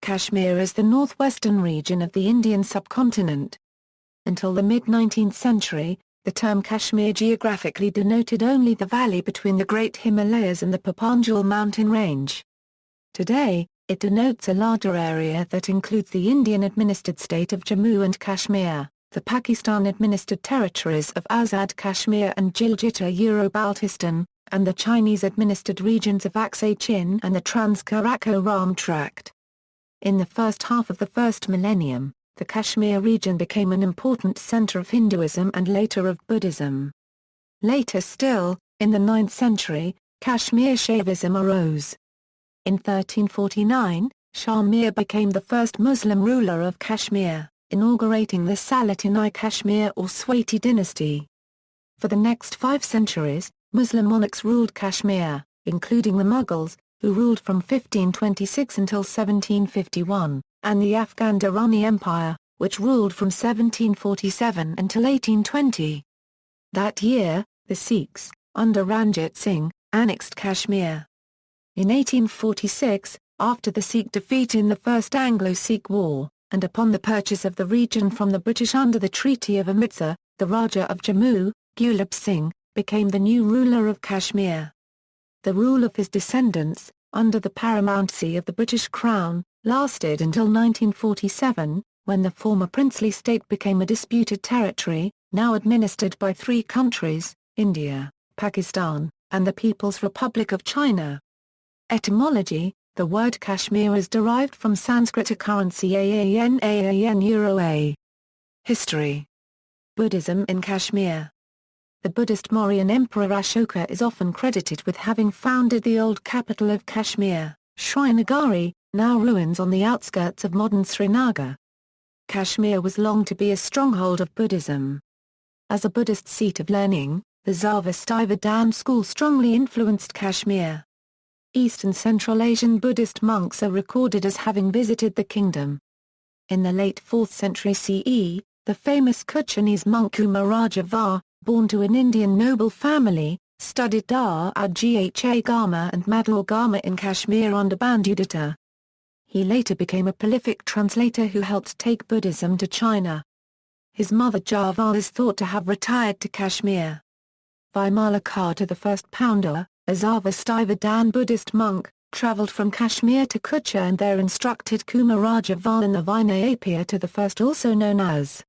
Kashmir is the northwestern region of the Indian subcontinent. Until the mid-19th century, the term Kashmir geographically denoted only the valley between the Great Himalayas and the Pir Panjal mountain range. Today, it denotes a larger area that includes the Indian-administered state of Jammu and Kashmir, the Pakistan-administered territories of Azad Kashmir and Gilgit-Baltistan, and the Chinese-administered regions of Aksai Chin and the Trans-Karakoram Tract. In the first half of the first millennium, the Kashmir region became an important center of Hinduism and later of Buddhism. Later still, in the 9th century, Kashmir Shaivism arose. In 1349, Shah Mir became the first Muslim ruler of Kashmir, inaugurating the Salatin-i-Kashmir or Swati dynasty. For the next 5 centuries, Muslim monarchs ruled Kashmir, including the Mughals, who ruled from 1526 until 1751, and the Afghan Durrani Empire, which ruled from 1747 until 1820. That year, the Sikhs, under Ranjit Singh, annexed Kashmir. In 1846, after the Sikh defeat in the First Anglo-Sikh War, and upon the purchase of the region from the British under the Treaty of Amritsar, the Raja of Jammu, Gulab Singh, became the new ruler of Kashmir. The rule of his descendants, under the paramountcy of the British Crown, lasted until 1947, when the former princely state became a disputed territory, now administered by 3 countries, India, Pakistan, and the People's Republic of China. Etymology: the word Kashmir is derived from Sanskrit occurrency Aan Euro A. History: Buddhism in Kashmir. The Buddhist Mauryan Emperor Ashoka is often credited with having founded the old capital of Kashmir, Srinagari, now ruins on the outskirts of modern Srinagar. Kashmir was long to be a stronghold of Buddhism. As a Buddhist seat of learning, the Zoroastrian school strongly influenced Kashmir. East and Central Asian Buddhist monks are recorded as having visited the kingdom. In the late 4th century CE, the famous Kuchinese monk Kumarajava, born to an Indian noble family, studied Dhargha Gama and Madhur Gama in Kashmir under Bandudatta. He later became a prolific translator who helped take Buddhism to China. His mother Java is thought to have retired to Kashmir. Vimalakirti the first Pounder, a Zoroastrian Buddhist monk, travelled from Kashmir to Kutch and there instructed Kumarajava in the Vinayapita to the first, also known as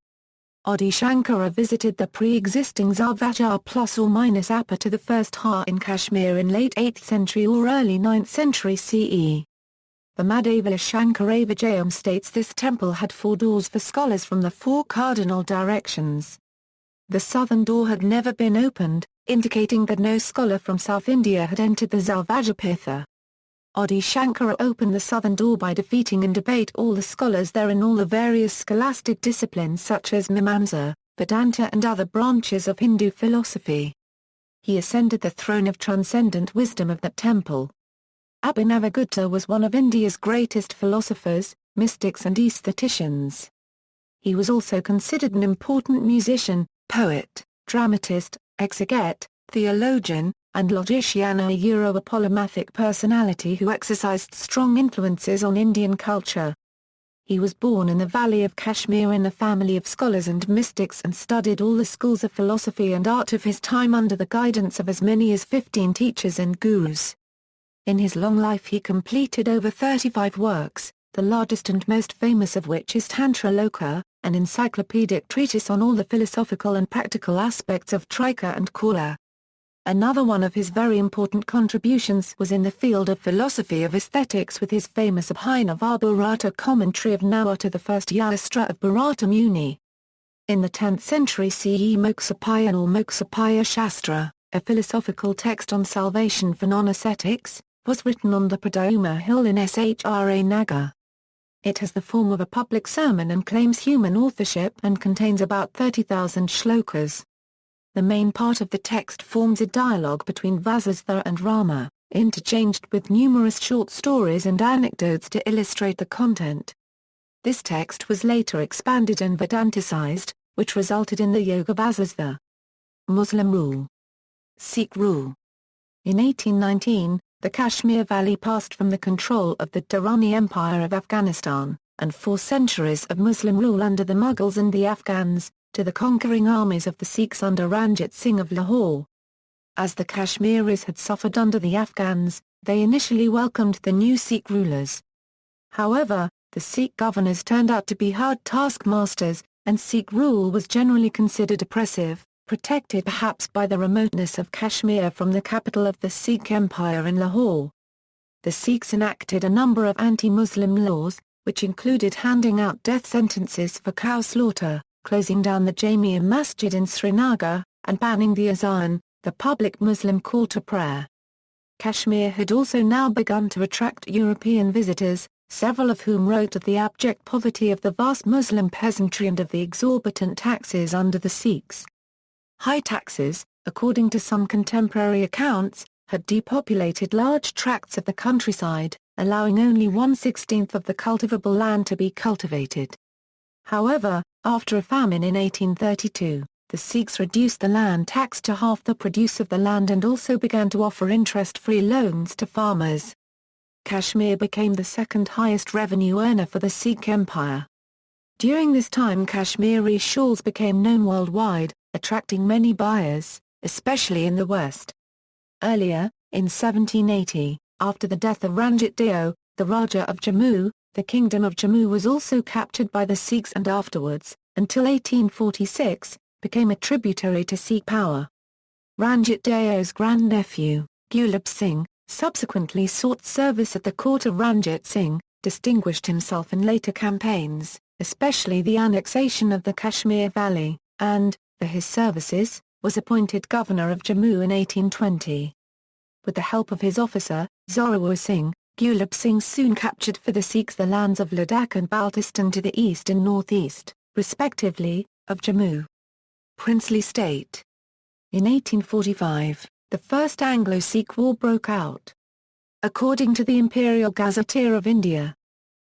Adi Shankara, visited the pre-existing Zarvajar ± Appa to the first Ha in Kashmir in late 8th century or early 9th century CE. The Madhavala Shankaravijayam states this temple had 4 doors for scholars from the 4 cardinal directions. The southern door had never been opened, indicating that no scholar from South India had entered the Zarvajapitha. Adi Shankara opened the southern door by defeating in debate all the scholars there in all the various scholastic disciplines such as Mimamsa, Vedanta and other branches of Hindu philosophy. He ascended the throne of transcendent wisdom of that temple. Abhinavagupta was one of India's greatest philosophers, mystics and aestheticians. He was also considered an important musician, poet, dramatist, exegete, theologian, and logician, a polymathic personality who exercised strong influences on Indian culture. He was born in the Valley of Kashmir in a family of scholars and mystics and studied all the schools of philosophy and art of his time under the guidance of as many as 15 teachers and gurus. In his long life he completed over 35 works, the largest and most famous of which is Tantra Loka, an encyclopedic treatise on all the philosophical and practical aspects of Trika and Kula. Another one of his very important contributions was in the field of philosophy of aesthetics with his famous Abhinava-Bharata commentary of Nawata, the first Yastra of Bharata Muni. In the 10th century CE, Mokshapayan or Mokshapaya Shastra, a philosophical text on salvation for non-ascetics, was written on the Praduma hill in Shra Nagar. It has the form of a public sermon and claims human authorship and contains about 30,000 shlokas. The main part of the text forms a dialogue between Vasistha and Rama, interchanged with numerous short stories and anecdotes to illustrate the content. This text was later expanded and Vedanticized, which resulted in the Yoga Vasistha. Muslim rule. Sikh rule. In 1819, the Kashmir Valley passed from the control of the Durrani Empire of Afghanistan, and 4 centuries of Muslim rule under the Mughals and the Afghans, to the conquering armies of the Sikhs under Ranjit Singh of Lahore. As the Kashmiris had suffered under the Afghans, they initially welcomed the new Sikh rulers. However, the Sikh governors turned out to be hard taskmasters, and Sikh rule was generally considered oppressive, protected perhaps by the remoteness of Kashmir from the capital of the Sikh Empire in Lahore. The Sikhs enacted a number of anti-Muslim laws, which included handing out death sentences for cow slaughter, closing down the Jamia Masjid in Srinagar, and banning the azan, the public Muslim call to prayer. Kashmir had also now begun to attract European visitors, several of whom wrote of the abject poverty of the vast Muslim peasantry and of the exorbitant taxes under the Sikhs. High taxes, according to some contemporary accounts, had depopulated large tracts of the countryside, allowing only 1/16 of the cultivable land to be cultivated. However, after a famine in 1832, the Sikhs reduced the land tax to half the produce of the land and also began to offer interest-free loans to farmers. Kashmir became the second highest revenue earner for the Sikh Empire. During this time Kashmiri shawls became known worldwide, attracting many buyers, especially in the West. Earlier, in 1780, after the death of Ranjit Singh, the Raja of Jammu, the Kingdom of Jammu was also captured by the Sikhs and afterwards, until 1846, became a tributary to Sikh power. Ranjit Singh's grandnephew, Gulab Singh, subsequently sought service at the court of Ranjit Singh, distinguished himself in later campaigns, especially the annexation of the Kashmir Valley, and, for his services, was appointed governor of Jammu in 1820. With the help of his officer, Zorawar Singh, Gulab Singh soon captured for the Sikhs the lands of Ladakh and Baltistan to the east and northeast, respectively, of Jammu. Princely state. In 1845, the First Anglo-Sikh War broke out. According to the Imperial Gazetteer of India,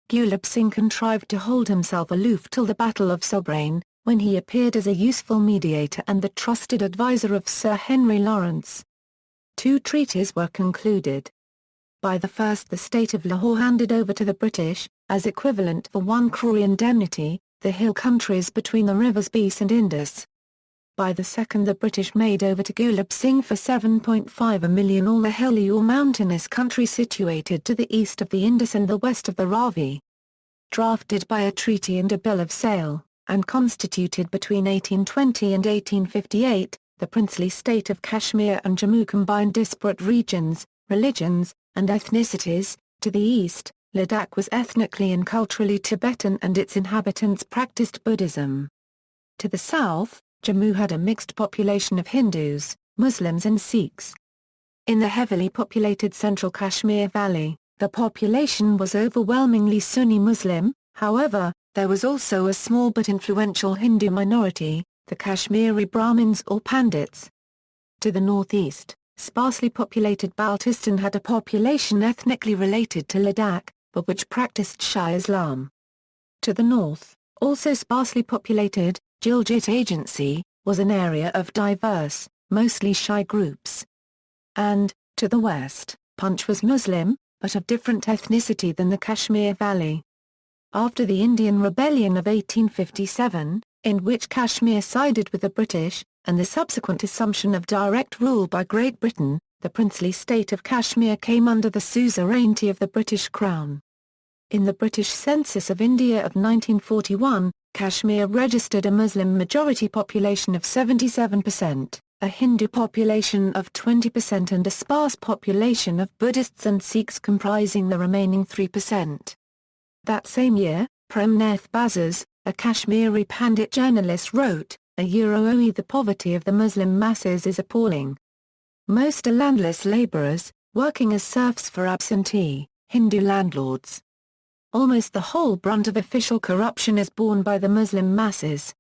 Gulab Singh contrived to hold himself aloof till the Battle of Sobrain, when he appeared as a useful mediator and the trusted advisor of Sir Henry Lawrence. 2 treaties were concluded. By the first the state of Lahore handed over to the British, as equivalent for 1 crore indemnity, the hill countries between the rivers Beas and Indus. By the second the British made over to Gulab Singh for 7.5 million all the hilly or mountainous country situated to the east of the Indus and the west of the Ravi. Drafted by a treaty and a bill of sale, and constituted between 1820 and 1858, the princely state of Kashmir and Jammu combined disparate regions, religions, and ethnicities. To the east, Ladakh was ethnically and culturally Tibetan and its inhabitants practiced Buddhism. To the south, Jammu had a mixed population of Hindus, Muslims and Sikhs. In the heavily populated central Kashmir Valley, the population was overwhelmingly Sunni Muslim, however, there was also a small but influential Hindu minority, the Kashmiri Brahmins or Pandits. To the northeast, sparsely populated Baltistan had a population ethnically related to Ladakh, but which practiced Shia Islam. To the north, also sparsely populated, Gilgit Agency, was an area of diverse, mostly Shia groups. And, to the west, Punch was Muslim, but of different ethnicity than the Kashmir Valley. After the Indian Rebellion of 1857, in which Kashmir sided with the British, and the subsequent assumption of direct rule by Great Britain, the princely state of Kashmir came under the suzerainty of the British Crown. In the British Census of India of 1941, Kashmir registered a Muslim-majority population of 77%, a Hindu population of 20% and a sparse population of Buddhists and Sikhs comprising the remaining 3%. That same year, Premnath Bazaz, a Kashmiri Pandit journalist wrote, the poverty of the Muslim masses is appalling. Most are landless labourers, working as serfs for absentee, Hindu landlords. Almost the whole brunt of official corruption is borne by the Muslim masses.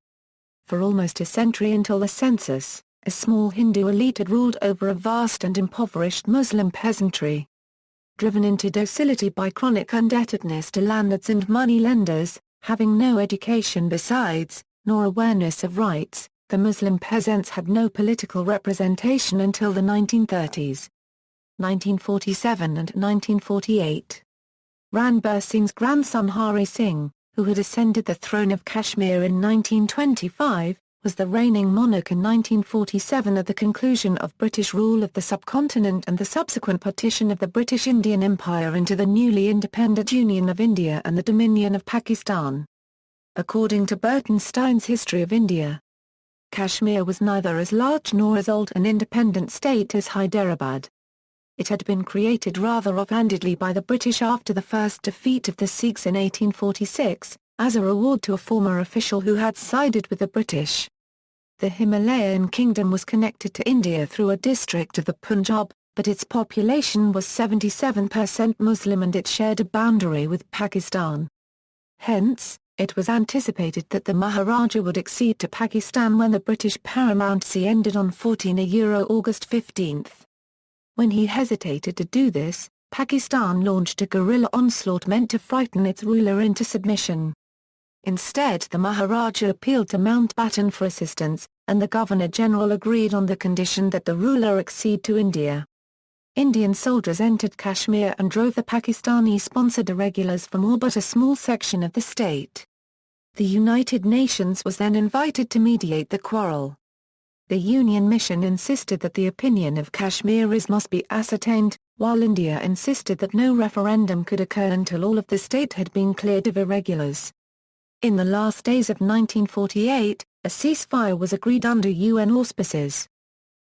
For almost a century until the census, a small Hindu elite had ruled over a vast and impoverished Muslim peasantry. Driven into docility by chronic indebtedness to landlords and money-lenders, having no education besides, nor awareness of rights, the Muslim peasants had no political representation until the 1930s. 1947 and 1948. Ranbir Singh's grandson Hari Singh, who had ascended the throne of Kashmir in 1925, was the reigning monarch in 1947 at the conclusion of British rule of the subcontinent and the subsequent partition of the British Indian Empire into the newly independent Union of India and the Dominion of Pakistan. According to Burton Stein's History of India, Kashmir was neither as large nor as old an independent state as Hyderabad. It had been created rather offhandedly by the British after the first defeat of the Sikhs in 1846, as a reward to a former official who had sided with the British. The Himalayan kingdom was connected to India through a district of the Punjab, but its population was 77% Muslim and it shared a boundary with Pakistan. Hence, it was anticipated that the Maharaja would accede to Pakistan when the British paramountcy ended on August 15. When he hesitated to do this, Pakistan launched a guerrilla onslaught meant to frighten its ruler into submission. Instead, the Maharaja appealed to Mountbatten for assistance, and the Governor-General agreed on the condition that the ruler accede to India. Indian soldiers entered Kashmir and drove the Pakistani-sponsored irregulars from all but a small section of the state. The United Nations was then invited to mediate the quarrel. The Union mission insisted that the opinion of Kashmiris must be ascertained, while India insisted that no referendum could occur until all of the state had been cleared of irregulars. In the last days of 1948, a ceasefire was agreed under UN auspices.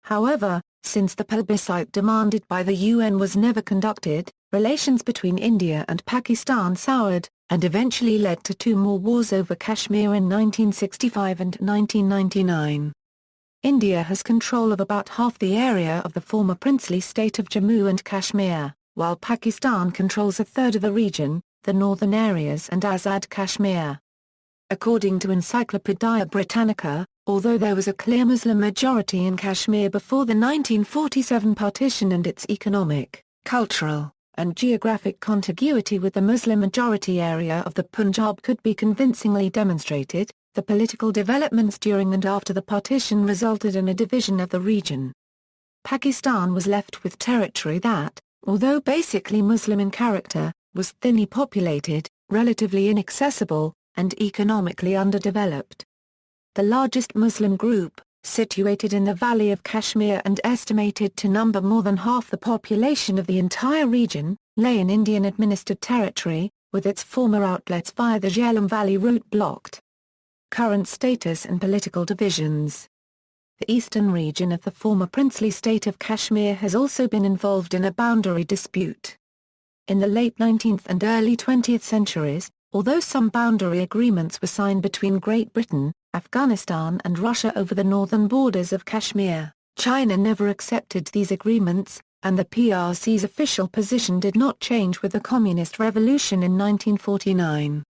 However, since the plebiscite demanded by the UN was never conducted, relations between India and Pakistan soured, and eventually led to two more wars over Kashmir in 1965 and 1999. India has control of about half the area of the former princely state of Jammu and Kashmir, while Pakistan controls a third of the region, the northern areas and Azad Kashmir. According to Encyclopaedia Britannica, although there was a clear Muslim majority in Kashmir before the 1947 partition and its economic, cultural, and geographic contiguity with the Muslim majority area of the Punjab could be convincingly demonstrated, the political developments during and after the partition resulted in a division of the region. Pakistan was left with territory that, although basically Muslim in character, was thinly populated, relatively inaccessible, and economically underdeveloped. The largest Muslim group, situated in the Valley of Kashmir and estimated to number more than half the population of the entire region, lay in Indian-administered territory, with its former outlets via the Jhelum Valley route blocked. Current status and political divisions. The eastern region of the former princely state of Kashmir has also been involved in a boundary dispute. In the late 19th and early 20th centuries, although some boundary agreements were signed between Great Britain, Afghanistan and Russia over the northern borders of Kashmir, China never accepted these agreements, and the PRC's official position did not change with the Communist Revolution in 1949.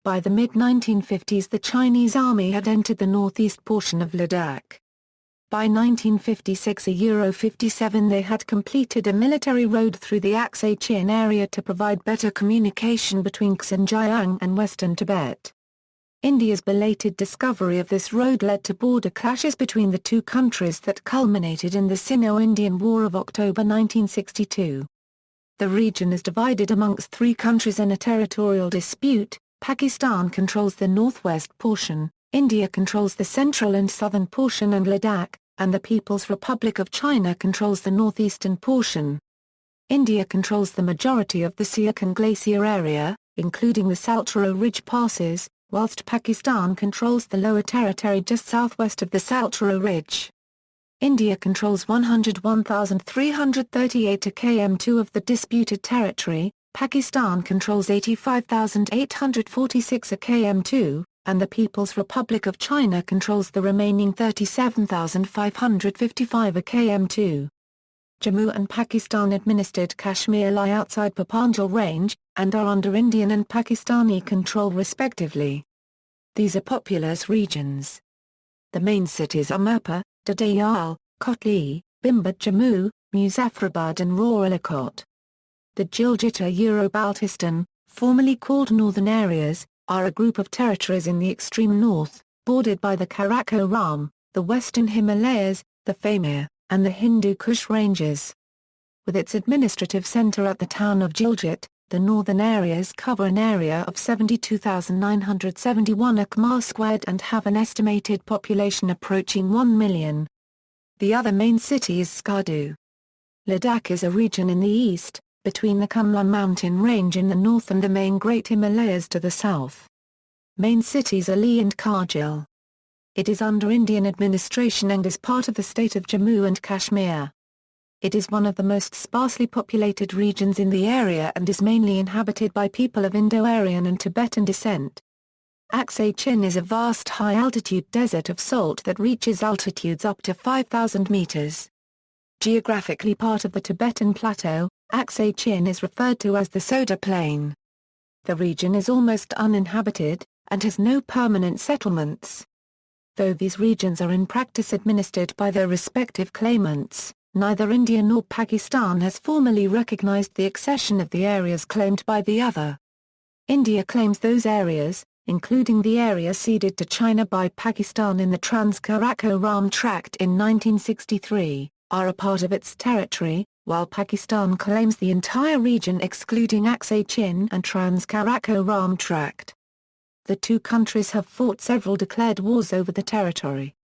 By the mid-1950s the Chinese army had entered the northeast portion of Ladakh. By 1956–57 they had completed a military road through the Aksai Chin area to provide better communication between Xinjiang and western Tibet. India's belated discovery of this road led to border clashes between the two countries that culminated in the Sino-Indian War of October 1962. The region is divided amongst three countries in a territorial dispute. Pakistan controls the northwest portion, India controls the central and southern portion and Ladakh, and the People's Republic of China controls the northeastern portion. India controls the majority of the Siachen Glacier area, including the Saltoro Ridge passes, whilst Pakistan controls the lower territory just southwest of the Saltoro Ridge. India controls 101,338 km2 of the disputed territory, Pakistan controls 85,846 km2, and the People's Republic of China controls the remaining 37,555 km2. Jammu and Pakistan-administered Kashmir lie outside Pir Panjal Range, and are under Indian and Pakistani control respectively. These are populous regions. The main cities are Mirpur, Dadayal, Kotli, Bhimbad Jammu, Muzaffarabad and Rawalakot. The Gilgit-Baltistan, formerly called Northern Areas, are a group of territories in the extreme north, bordered by the Karakoram, the Western Himalayas, the Pamir, and the Hindu Kush ranges. with its administrative centre at the town of Gilgit. The northern areas cover an area of 72,971 km² and have an estimated population approaching 1 million. The other main city is Skardu. Ladakh is a region in the east, between the Kumlun mountain range in the north and the main Great Himalayas to the south. Main cities are Leh and Kargil. It is under Indian administration and is part of the state of Jammu and Kashmir. It is one of the most sparsely populated regions in the area and is mainly inhabited by people of Indo-Aryan and Tibetan descent. Aksai Chin is a vast high-altitude desert of salt that reaches altitudes up to 5,000 meters. Geographically part of the Tibetan Plateau, Aksai Chin is referred to as the Soda Plain. The region is almost uninhabited, and has no permanent settlements. Though these regions are in practice administered by their respective claimants, neither India nor Pakistan has formally recognized the accession of the areas claimed by the other. India claims those areas, including the area ceded to China by Pakistan in the Trans-Karakoram Tract in 1963, are a part of its territory, while Pakistan claims the entire region excluding Aksai Chin and Trans-Karakoram Tract. The two countries have fought several declared wars over the territory.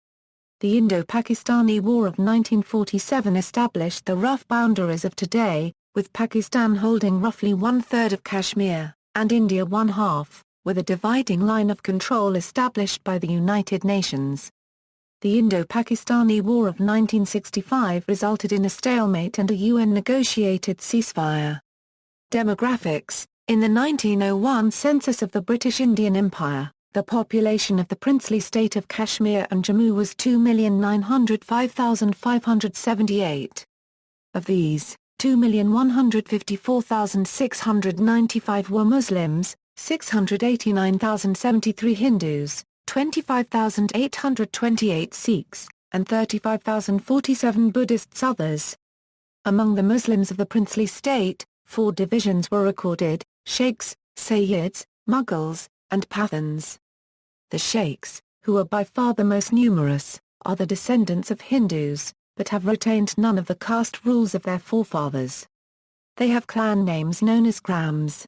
The Indo-Pakistani War of 1947 established the rough boundaries of today, with Pakistan holding roughly one-third of Kashmir, and India one-half, with a dividing line of control established by the United Nations. The Indo-Pakistani War of 1965 resulted in a stalemate and a UN-negotiated ceasefire. Demographics: in the 1901 census of the British Indian Empire, the population of the princely state of Kashmir and Jammu was 2,905,578. Of these, 2,154,695 were Muslims, 689,073 Hindus, 25,828 Sikhs, and 35,047 Buddhists. Others. Among the Muslims of the princely state, 4 divisions were recorded: Sheikhs, Sayyids, Mughals, and Pathans. The Sheikhs, who are by far the most numerous, are the descendants of Hindus, but have retained none of the caste rules of their forefathers. They have clan names known as Krams.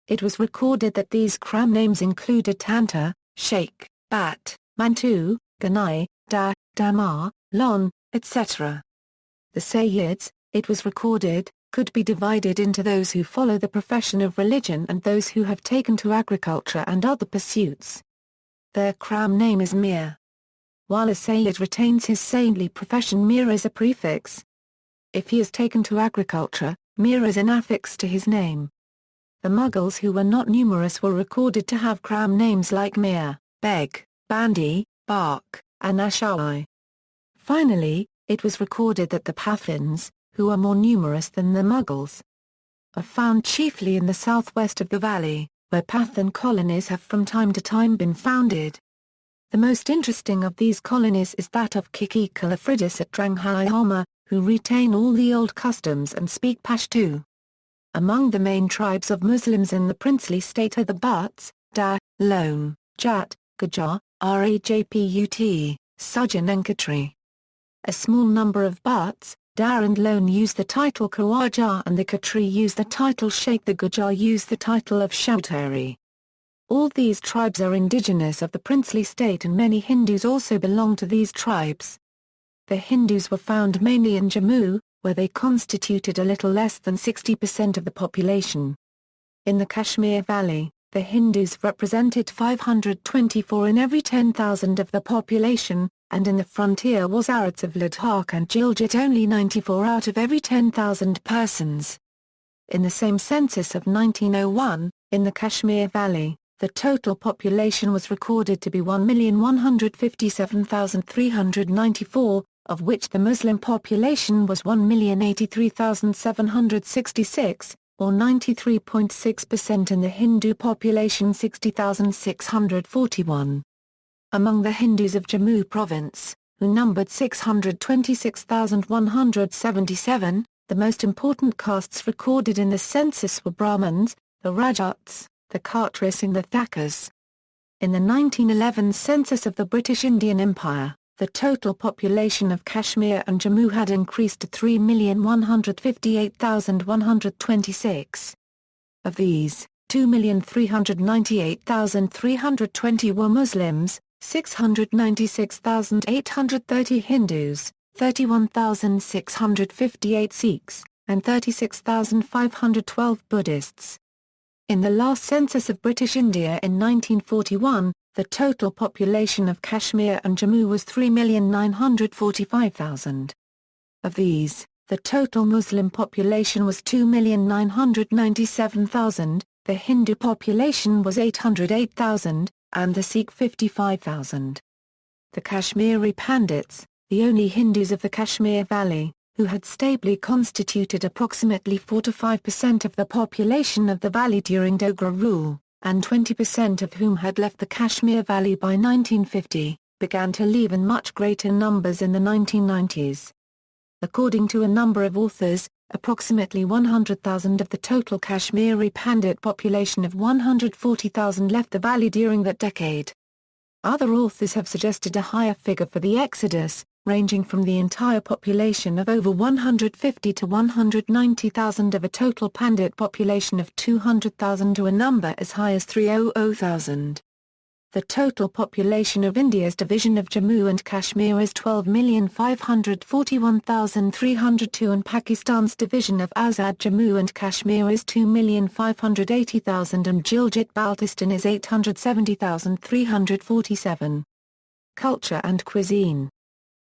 It was recorded that these Kram names included Tanta, Sheikh, Bat, Mantu, Ganai, Da, Damar, Lon, etc. The Sayyids, it was recorded, could be divided into those who follow the profession of religion and those who have taken to agriculture and other pursuits. Their Kram name is Mir. While a Sayyid retains his saintly profession, Mir is a prefix. If he is taken to agriculture, Mir is an affix to his name. The Mughals who were not numerous were recorded to have Kram names like Mir, Beg, Bandi, Bark, and Ashawai. Finally, it was recorded that the Pathans, who are more numerous than the Mughals, are found chiefly in the southwest of the valley, where Pathan colonies have from time to time been founded. The most interesting of these colonies is that of Kiki Kalafridis at Dranghai, who retain all the old customs and speak Pashto. Among the main tribes of Muslims in the princely state are the Butts, Da, Lone, Jat, Gajar, Rajput, Sujan and Khatri. A small number of Butts, Da and Lone use the title Khawaja and the Khatri use the title Sheikh. The Gajar use the title of Chaudhary. All these tribes are indigenous of the princely state and many Hindus also belong to these tribes. The Hindus were found mainly in Jammu, where they constituted a little less than 60% of the population. In the Kashmir Valley, the Hindus represented 524 in every 10,000 of the population, and in the frontier Wazarats of Ladakh and Gilgit only 94 out of every 10,000 persons. In the same census of 1901, in the Kashmir Valley, the total population was recorded to be 1,157,394, of which the Muslim population was 1,083,766, or 93.6%, and the Hindu population 60,641. Among the Hindus of Jammu province, who numbered 626,177, the most important castes recorded in the census were Brahmins, the Rajats, the Khatris and the Thakkars. In the 1911 census of the British Indian Empire, the total population of Kashmir and Jammu had increased to 3,158,126. Of these, 2,398,320 were Muslims, 696,830 Hindus, 31,658 Sikhs, and 36,512 Buddhists. In the last census of British India in 1941, the total population of Kashmir and Jammu was 3,945,000. Of these, the total Muslim population was 2,997,000, the Hindu population was 808,000, and the Sikh 55,000. The Kashmiri Pandits, the only Hindus of the Kashmir Valley, who had stably constituted approximately 4 to 5% of the population of the valley during Dogra rule, and 20% of whom had left the Kashmir Valley by 1950, began to leave in much greater numbers in the 1990s. According to a number of authors, approximately 100,000 of the total Kashmiri Pandit population of 140,000 left the valley during that decade. Other authors have suggested a higher figure for the exodus, ranging from the entire population of over 150 to 190,000 of a total Pandit population of 200,000 to a number as high as 300,000. The total population of India's division of Jammu and Kashmir is 12,541,302 and Pakistan's division of Azad Jammu and Kashmir is 2,580,000 and Gilgit-Baltistan is 870,347. Culture and cuisine.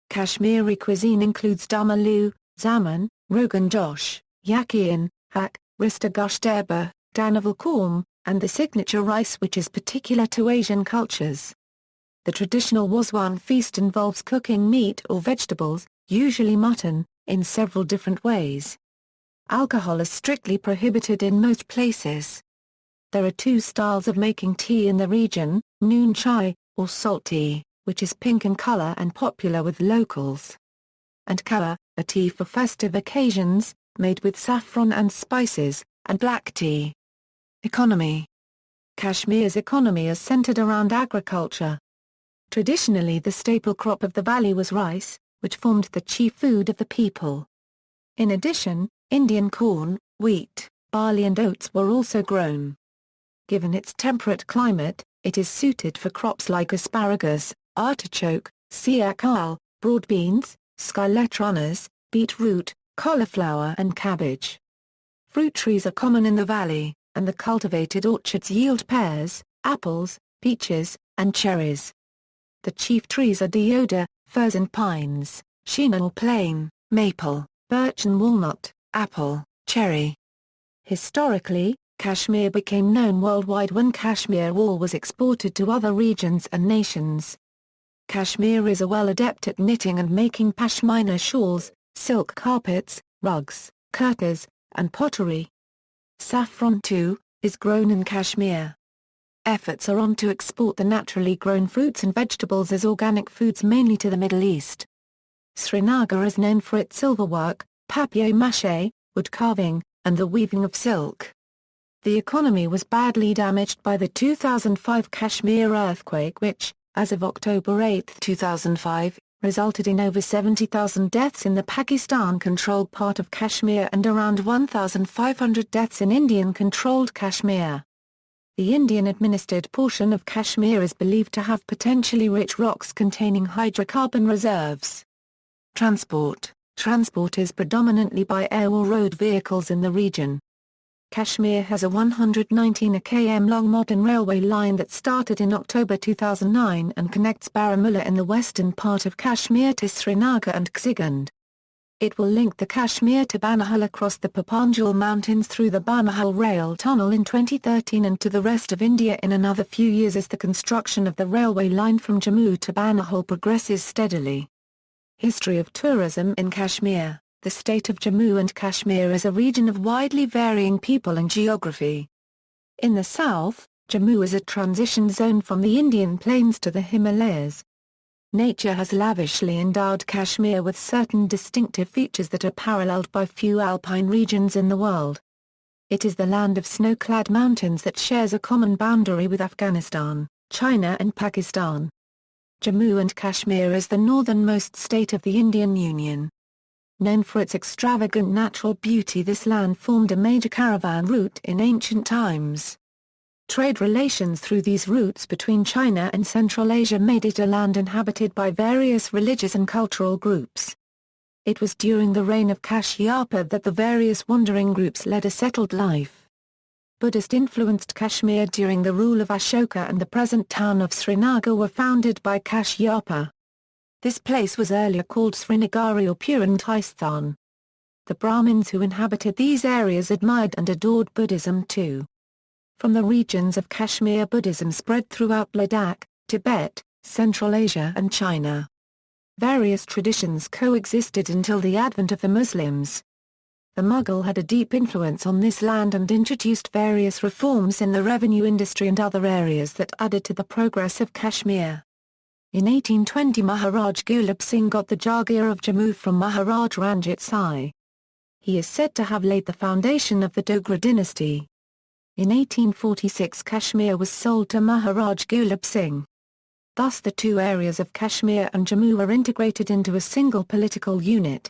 Kashmiri cuisine includes dum aloo, zaman, rogan josh, yakian, hak, rista goshtaba, danaval korm, and the signature rice which is particular to Asian cultures. The traditional Wazwan feast involves cooking meat or vegetables, usually mutton, in several different ways. Alcohol is strictly prohibited in most places. There are two styles of making tea in the region, noon chai, or salt tea, which is pink in color and popular with locals. And kawa, a tea for festive occasions, made with saffron and spices, and black tea. Economy. Kashmir's economy is centered around agriculture. Traditionally the staple crop of the valley was rice, which formed the chief food of the people. In addition, Indian corn, wheat, barley and oats were also grown. Given its temperate climate, it is suited for crops like asparagus, artichoke, siakal, broad beans, skillet runners, beetroot, cauliflower and cabbage. Fruit trees are common in the valley, and the cultivated orchards yield pears, apples, peaches, and cherries. The chief trees are deodar, firs and pines, Shina or plane, maple, birch and walnut, apple, cherry. Historically, Kashmir became known worldwide when Kashmir wool was exported to other regions and nations. Kashmiris are well adept at knitting and making pashmina shawls, silk carpets, rugs, kurtas, and pottery. Saffron, too, is grown in Kashmir. Efforts are on to export the naturally grown fruits and vegetables as organic foods mainly to the Middle East. Srinagar is known for its silverwork, papier-mâché, wood carving, and the weaving of silk. The economy was badly damaged by the 2005 Kashmir earthquake which, as of October 8, 2005, resulted in over 70,000 deaths in the Pakistan-controlled part of Kashmir and around 1,500 deaths in Indian-controlled Kashmir. The Indian-administered portion of Kashmir is believed to have potentially rich rocks containing hydrocarbon reserves. Transport is predominantly by air or road vehicles in the region. Kashmir has a 119 km long modern railway line that started in October 2009 and connects Baramulla in the western part of Kashmir to Srinagar and Xigund. It will link the Kashmir to Banahal across the Pir Panjal mountains through the Banahal rail tunnel in 2013 and to the rest of India in another few years as the construction of the railway line from Jammu to Banahal progresses steadily. History of tourism in Kashmir. The state of Jammu and Kashmir is a region of widely varying people and geography. In the south, Jammu is a transition zone from the Indian plains to the Himalayas. Nature has lavishly endowed Kashmir with certain distinctive features that are paralleled by few alpine regions in the world. It is the land of snow-clad mountains that shares a common boundary with Afghanistan, China and Pakistan. Jammu and Kashmir is the northernmost state of the Indian Union. Known for its extravagant natural beauty, this land formed a major caravan route in ancient times. Trade relations through these routes between China and Central Asia made it a land inhabited by various religious and cultural groups. It was during the reign of Kashyapa that the various wandering groups led a settled life. Buddhist-influenced Kashmir during the rule of Ashoka and the present town of Srinagar were founded by Kashyapa. This place was earlier called Srinagari or Puranthisthan. The Brahmins who inhabited these areas admired and adored Buddhism too. From the regions of Kashmir, Buddhism spread throughout Ladakh, Tibet, Central Asia and China. Various traditions coexisted until the advent of the Muslims. The Mughal had a deep influence on this land and introduced various reforms in the revenue industry and other areas that added to the progress of Kashmir. In 1820 Maharaj Gulab Singh got the Jagir of Jammu from Maharaj Ranjit Singh. He is said to have laid the foundation of the Dogra dynasty. In 1846 Kashmir was sold to Maharaj Gulab Singh. Thus the two areas of Kashmir and Jammu were integrated into a single political unit.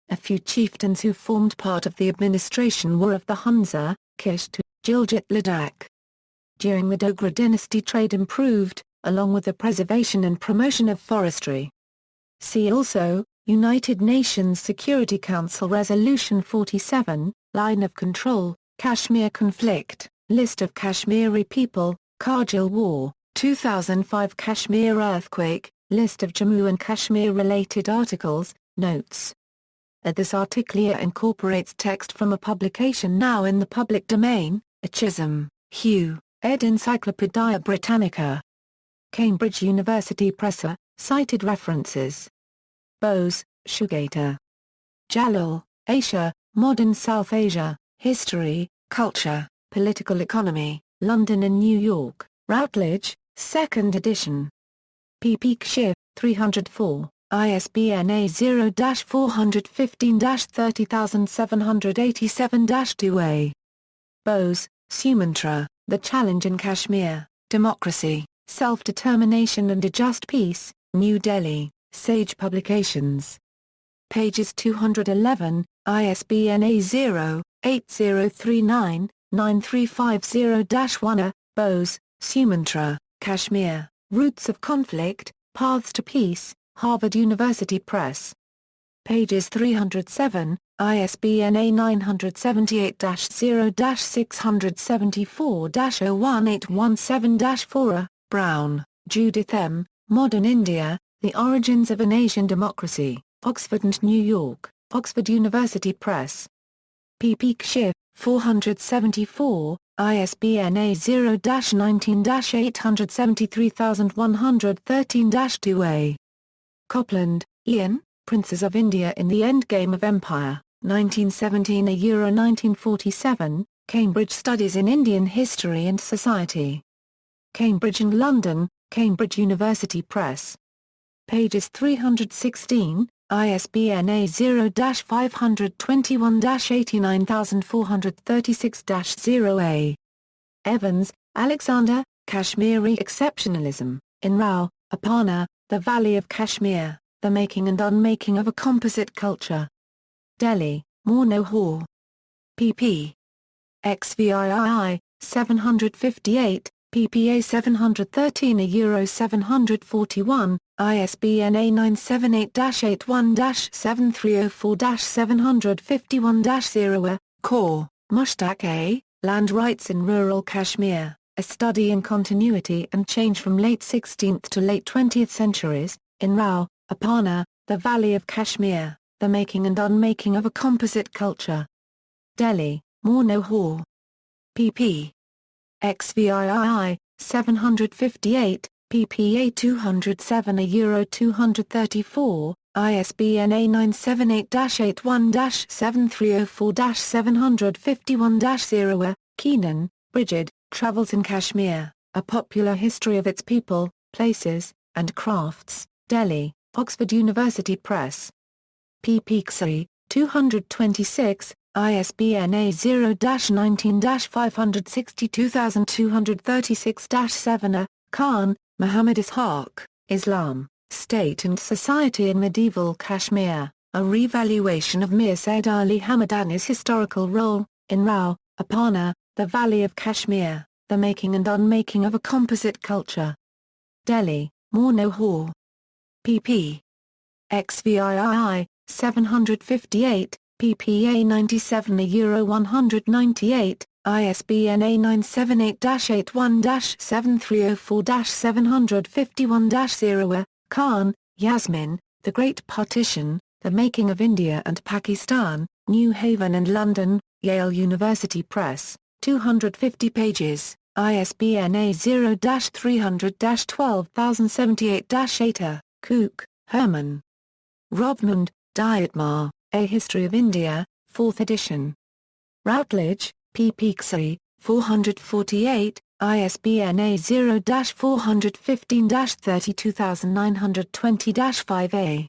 A few chieftains who formed part of the administration were of the Hunza, Kish to Gilgit Ladakh. During the Dogra dynasty trade improved, along with the preservation and promotion of forestry. See also, United Nations Security Council Resolution 47, Line of Control, Kashmir Conflict, List of Kashmiri People, Kargil War, 2005 Kashmir Earthquake, List of Jammu and Kashmir-related articles, notes. This article incorporates text from a publication now in the public domain, Chisholm, Hugh, ed. Encyclopædia Britannica. Cambridge University Press. Cited references. Bose, Shugata. Jalal, Asia, Modern South Asia, History, Culture, Political Economy, London and New York, Routledge, 2nd edition. pp. Kashmir, 304, ISBN A0-415-30787-2A. Bose, Sumantra, The Challenge in Kashmir, Democracy, Self-Determination and a Just Peace, New Delhi, Sage Publications. Pages 211, ISBN A0-8039-9350-1. Bose, Sumantra, Kashmir, Roots of Conflict, Paths to Peace, Harvard University Press. Pages 307, ISBN A978-0-674-01817-4. Brown, Judith M., Modern India, The Origins of an Asian Democracy, Oxford and New York, Oxford University Press. pp. Kashmir, 474, ISBN A0-19-873113-2A. Copland, Ian, Princes of India in the Endgame of Empire, 1917–1947, Cambridge Studies in Indian History and Society. Cambridge and London, Cambridge University Press. Pages 316, ISBN A0-521-89436-0A. Evans, Alexander, Kashmiri Exceptionalism, in Rao, Aparna, The Valley of Kashmir, The Making and Unmaking of a Composite Culture. Delhi, Monohor. pp. XVII, 758, PPA 713 €741, ISBN A978-81-7304-751-0. Kaur, Mushtaq A., Land Rights in Rural Kashmir, A Study in Continuity and Change from Late 16th to Late 20th Centuries, in Rao, Aparna, The Valley of Kashmir, The Making and Unmaking of a Composite Culture. Delhi, Monohor. pp. XVII, 758, PPA 207 €234, ISBN A978-81-7304-751-0. Keenan, Brigid, Travels in Kashmir, A Popular History of Its People, Places, and Crafts, Delhi, Oxford University Press. pp. XI, 226, ISBN A0-19-562236-7. Khan, Muhammad Ishaq, Islam, State and Society in Medieval Kashmir, a revaluation of Mir Said Ali Hamadani's historical role, in Rao, Apana, the Valley of Kashmir, the making and unmaking of a composite culture. Delhi, Monohor. pp. XVII, 758, ppa 97 Euro 198, ISBN A978-81-7304-751-0. Khan, Yasmin, The Great Partition, The Making of India and Pakistan, New Haven and London, Yale University Press, 250 pages, ISBN A0-300-12078-8. Cook, Herman. Rovmund, Dietmar, A History of India, 4th edition. Routledge, pp. XI, 448, ISBN A0-415-32920-5A.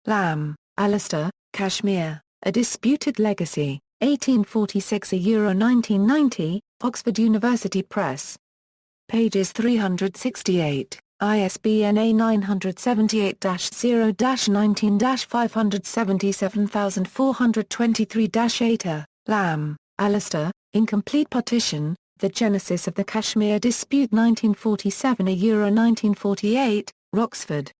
Lamb, Alistair, Kashmir, A Disputed Legacy, 1846 Euro 1990, Oxford University Press. Pages 368, ISBN A978-0-19-577423-8. Lamb, Alistair, Incomplete Partition, The Genesis of the Kashmir Dispute 1947 Euro 1948, Roxford.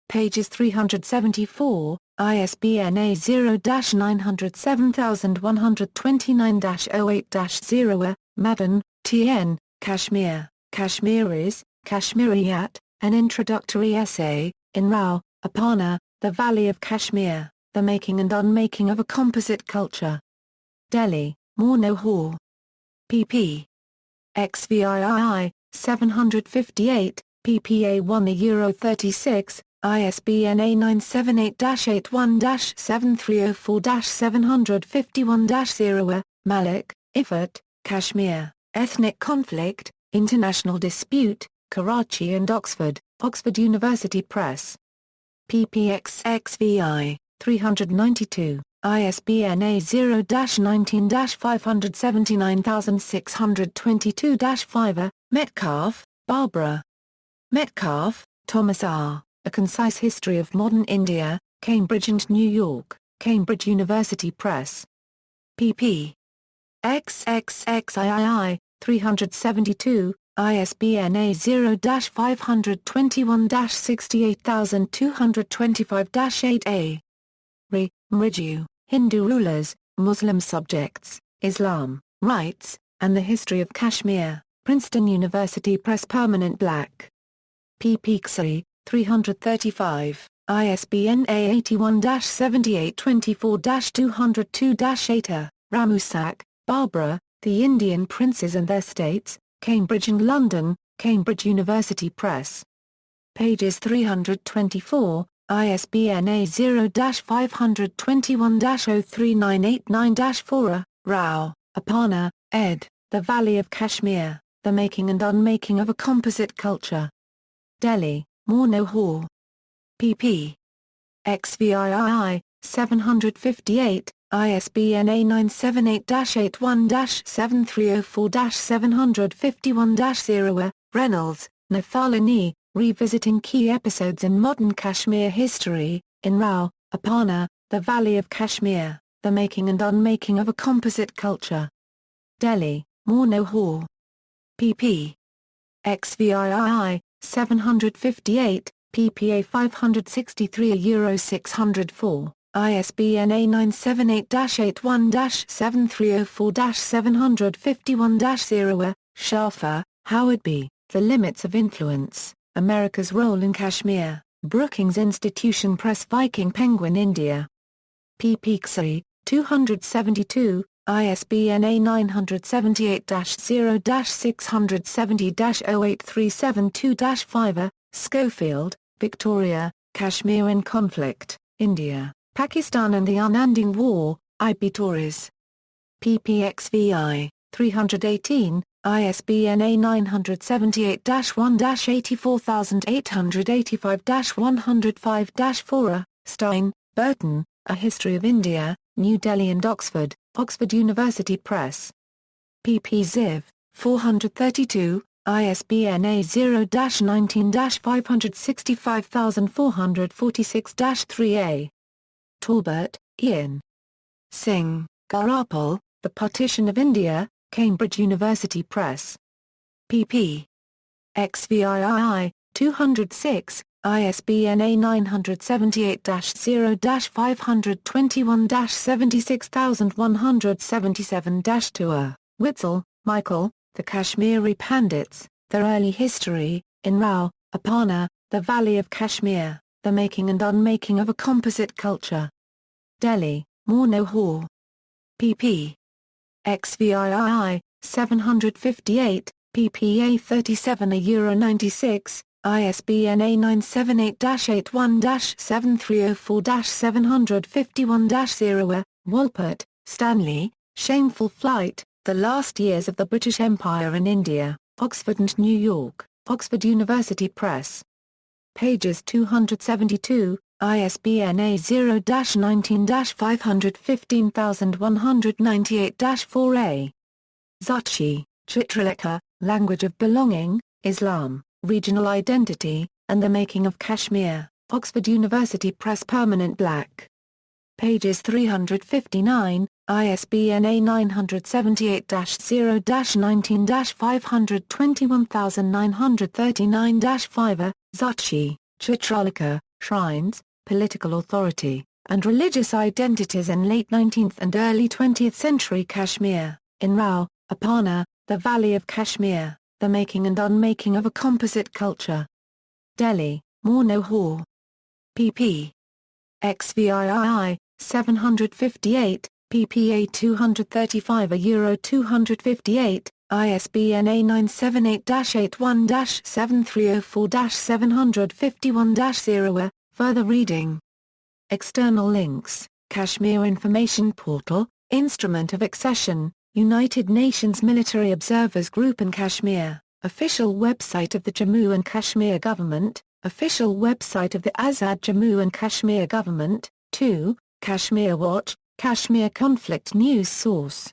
Pages 374, ISBN A0-907129-08-0. Madden, T.N., Kashmir, Kashmiris, Kashmiriyat, An Introductory Essay, in Rao, Apana, The Valley of Kashmir, The Making and Unmaking of a Composite Culture. Delhi, Monohor. pp. XVII, 758, ppa 1 Euro 36, ISBN A978-81-7304-751-0. Malik, Ifat, Kashmir, Ethnic Conflict, International Dispute, Karachi and Oxford, Oxford University Press. ppxxvi, 392, ISBN A0-19-579622-5. Metcalfe, Barbara. Metcalfe, Thomas R., A Concise History of Modern India, Cambridge and New York, Cambridge University Press. pp. XXXIII, 372, ISBN A0-521-68225-8A. Mriju, Hindu Rulers, Muslim Subjects, Islam, Rights, and the History of Kashmir, Princeton University Press. Permanent Black. pp. XI, 335, ISBN A81-7824-202-8. Ramusak, Barbara, The Indian Princes and Their States, Cambridge and London, Cambridge University Press. Pages 324, ISBN A0-521-03989-4. Rao, Apana, ed., The Valley of Kashmir, The Making and Unmaking of a Composite Culture. Delhi, Monohor. pp. XVII, 758, ISBN A978-81-7304-751-0. Reynolds, Nathalini, Revisiting Key Episodes in Modern Kashmir History, in Rao, Apana, The Valley of Kashmir, The Making and Unmaking of a Composite Culture. Delhi, Monohor. pp. XVII, 758, ppa 563 Euro 604, ISBN A978-81-7304-751-0. Schafer, Howard B., The Limits of Influence, America's Role in Kashmir, Brookings Institution Press. Viking Penguin India. pp. XI, 272, ISBN A978-0-670-08372-5. Schofield, Victoria, Kashmir in Conflict, India, Pakistan and the Unending War, IB Tauris. ppxvi, 318, ISBN A978-1-84885-105-4. Stein, Burton, A History of India, New Delhi and Oxford, Oxford University Press. pp. Ziv, 432, ISBN A0-19-565446-3A. Talbot, Ian. Singh, Garapal, The Partition of India, Cambridge University Press. pp. XVII, 206, ISBN A978-0-521-76177-2. Witzel, Michael, The Kashmiri Pandits, Their Early History, in Rao, Aparna, The Valley of Kashmir, The Making and Unmaking of a Composite Culture. Delhi, Monohor. pp. XVII, 758, ppA 37 €96, ISBN A978-81-7304-751-0. Wolpert, Stanley, Shameful Flight, The Last Years of the British Empire in India, Oxford and New York, Oxford University Press. Pages 272, ISBN A0-19-515198-4A. Zutshi, Chitralekha, Language of Belonging, Islam, Regional Identity, and the Making of Kashmir, Oxford University Press. Permanent Black. Pages 359, ISBN A978-0-19-521939-5. Zutshi, Chitralekha, Shrines, Political Authority, and Religious Identities in Late 19th and Early 20th Century Kashmir, in Rao, Aparna, The Valley of Kashmir, The Making and Unmaking of a Composite Culture. Delhi, Monohor. pp. XVII, 758, ppA 235 €258, ISBN A978-81-7304-751-0. Further reading. External links, Kashmir Information Portal, Instrument of Accession, United Nations Military Observers Group in Kashmir, official website of the Jammu and Kashmir Government, official website of the Azad Jammu and Kashmir Government. 2. Kashmir Watch, Kashmir Conflict News Source.